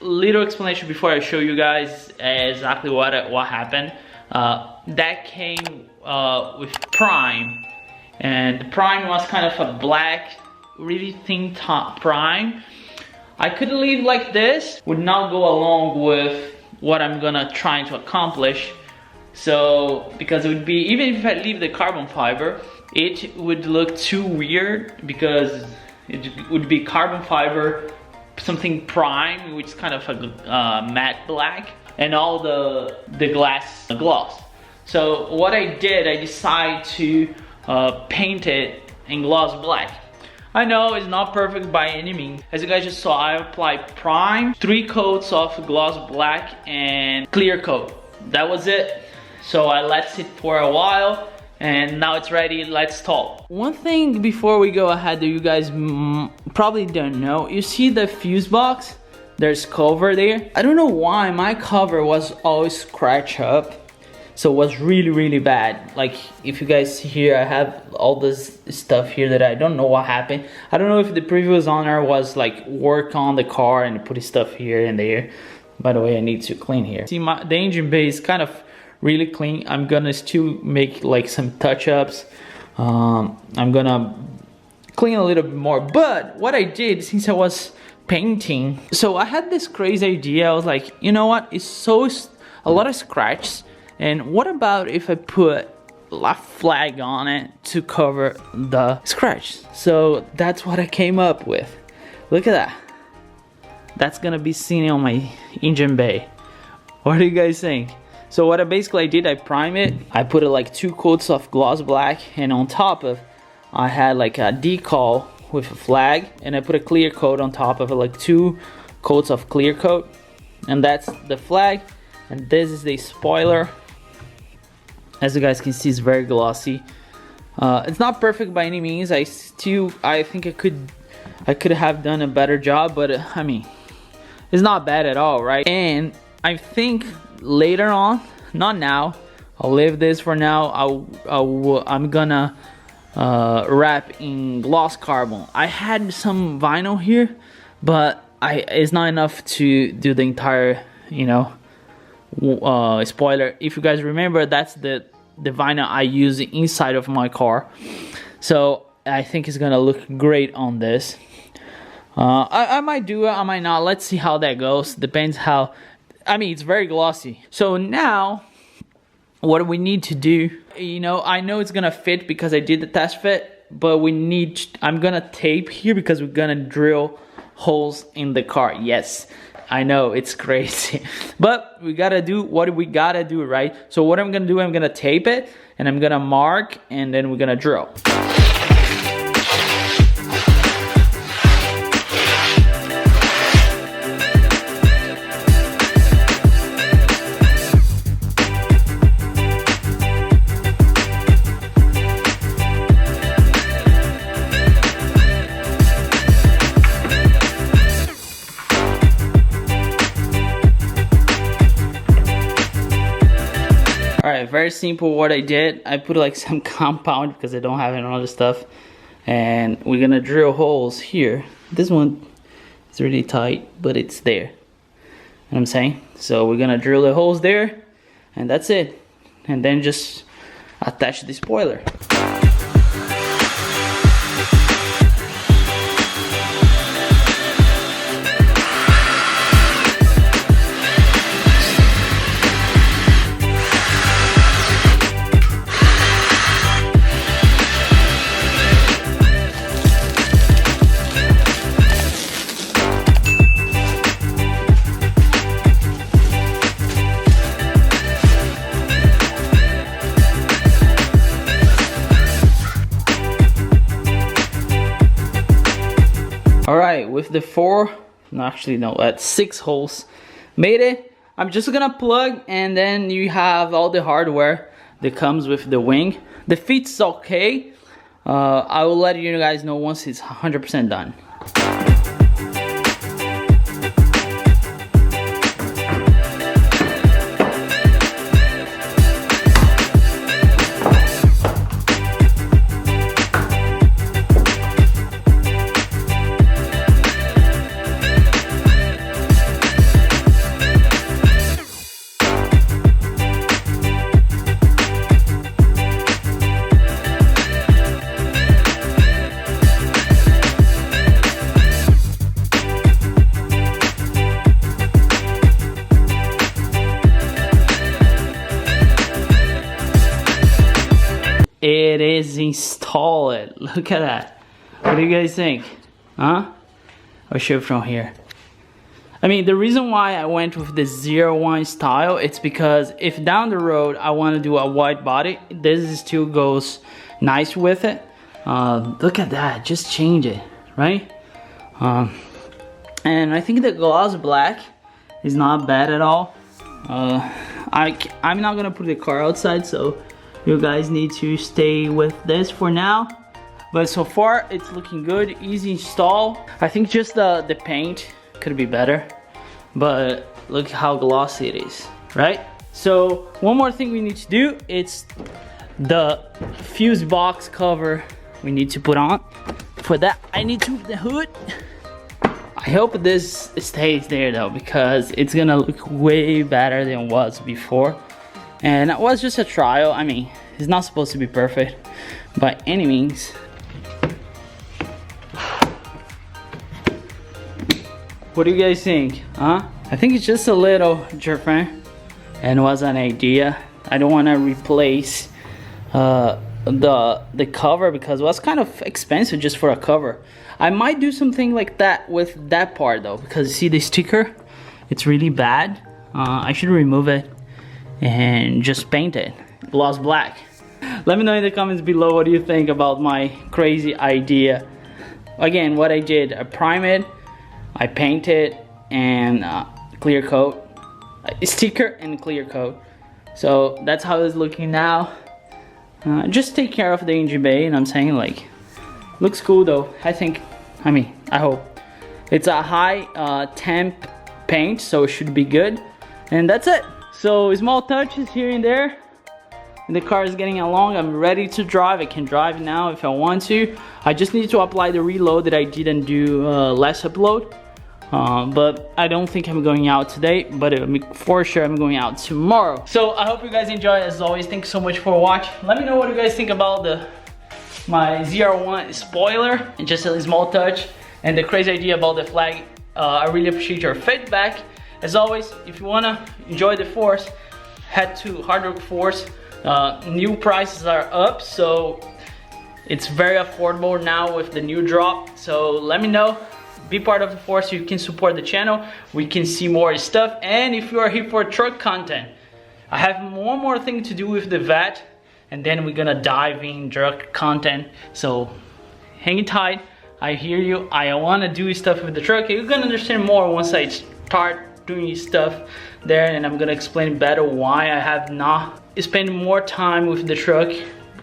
Little explanation before I show you guys exactly what happened. That came with Prime, and the Prime was kind of a black, really thin top Prime. I could leave like this, would not go along with what I'm gonna try to accomplish. So because it would be, even if I leave the carbon fiber, it would look too weird because it would be carbon fiber, something prime, which is kind of a matte black, and all the gloss. So what I did, I decided to paint it in gloss black. I know it's not perfect by any means. As you guys just saw, I applied prime, 3 coats of gloss black, and clear coat. That was it. So I let it for a while, and now it's ready. Let's talk. One thing before we go ahead that you guys probably don't know, you see the fuse box? There's cover there. I don't know why my cover was always scratched up, so it was really bad. Like if you guys see here, I have all this stuff here that I don't know what happened. I don't know if the previous owner was like work on the car and put his stuff here and there. By the way, I need to clean here. See, the engine bay is kind of really clean. I'm gonna still make like some touch-ups. I'm gonna clean a little bit more. But what I did, since I was painting, so I had this crazy idea. I was like, you know what, it's a lot of scratches, and what about if I put a flag on it to cover the scratch? So that's what I came up with. Look at that. That's gonna be seen on my engine bay. What do you guys think? So what I basically did, I primed it. I put like 2 coats of gloss black, and on top of, I had like a decal with a flag, and I put a clear coat on top of it, like 2 coats of clear coat, and that's the flag. And this is the spoiler. As you guys can see, it's very glossy. It's not perfect by any means. I think I could have done a better job, but I mean, it's not bad at all, right? And I think later on, not now, I'll leave this for now. I'm gonna wrap in gloss carbon. I had some vinyl here, but it's not enough to do the entire, you know, spoiler. If you guys remember, that's the vinyl I use inside of my car. So I think it's gonna look great on this. I might do it, I might not. Let's see how that goes. Depends how. I mean, it's very glossy. So now, what do we need to do? You know, I know it's gonna fit because I did the test fit, but I'm gonna tape here because we're gonna drill holes in the car. Yes, I know, it's crazy. But we gotta do what we gotta do, right? So what I'm gonna do, I'm gonna tape it, and I'm gonna mark, and then we're gonna drill. Alright, very simple what I did. I put like some compound because I don't have any other stuff. And we're gonna drill holes here. This one is really tight, but it's there. You know what I'm saying? So we're gonna drill the holes there, and that's it. And then just attach the spoiler. Alright, with the 6 holes made it, I'm just gonna plug, and then you have all the hardware that comes with the wing. The fit's okay. I will let you guys know once it's 100% done. It is installed. Look at that. What do you guys think? Huh? I'll show you from here. I mean, the reason why I went with the ZR1 style, it's because if down the road I want to do a wide body, this still goes nice with it. Look at that. Just change it, right? And I think the gloss black is not bad at all. I'm not gonna put the car outside, so you guys need to stay with this for now. But so far it's looking good, easy install. I think just the paint could be better, but look how glossy it is, right? So one more thing we need to do, it's the fuse box cover we need to put on. For that I need to put the hood. I hope this stays there though, because it's gonna look way better than it was before. And it was just a trial. I mean, it's not supposed to be perfect by any means. What do you guys think? Huh? I think it's just a little different, and was an idea. I don't want to replace the cover because it was kind of expensive just for a cover. I might do something like that with that part though, because see the sticker, it's really bad. I should remove it and just paint it gloss black. Let me know in the comments below what do you think about my crazy idea. Again, what I did, I prime it, I paint it, and clear coat, sticker and clear coat. So that's how it's looking now. Just take care of the engine bay, and I'm saying, like, looks cool though. I hope it's a high temp paint, so it should be good. And that's it. So small touches here and there, and the car is getting along. I'm ready to drive. I can drive now if I want to. I just need to apply the reload that I didn't do last upload, but I don't think I'm going out today, but for sure I'm going out tomorrow. So I hope you guys enjoy. As always, thanks so much for watching. Let me know what you guys think about my ZR1 spoiler and just a small touch, and the crazy idea about the flag. I really appreciate your feedback. As always, if you wanna enjoy the Force, head to HardWorkForce. New prices are up, so it's very affordable now with the new drop. So let me know, be part of the Force. You can support the channel, we can see more stuff. And if you are here for truck content, I have one more thing to do with the vet, and then we're gonna dive in truck content. So hang tight. I hear you. I wanna do stuff with the truck. You're gonna understand more once I start doing stuff there, and I'm gonna explain better why I have not spent more time with the truck.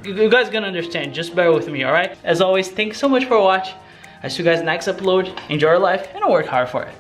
You guys gonna understand, just bear with me, all right? As always, thanks so much for watching. I see you guys next upload. Enjoy your life and work hard for it.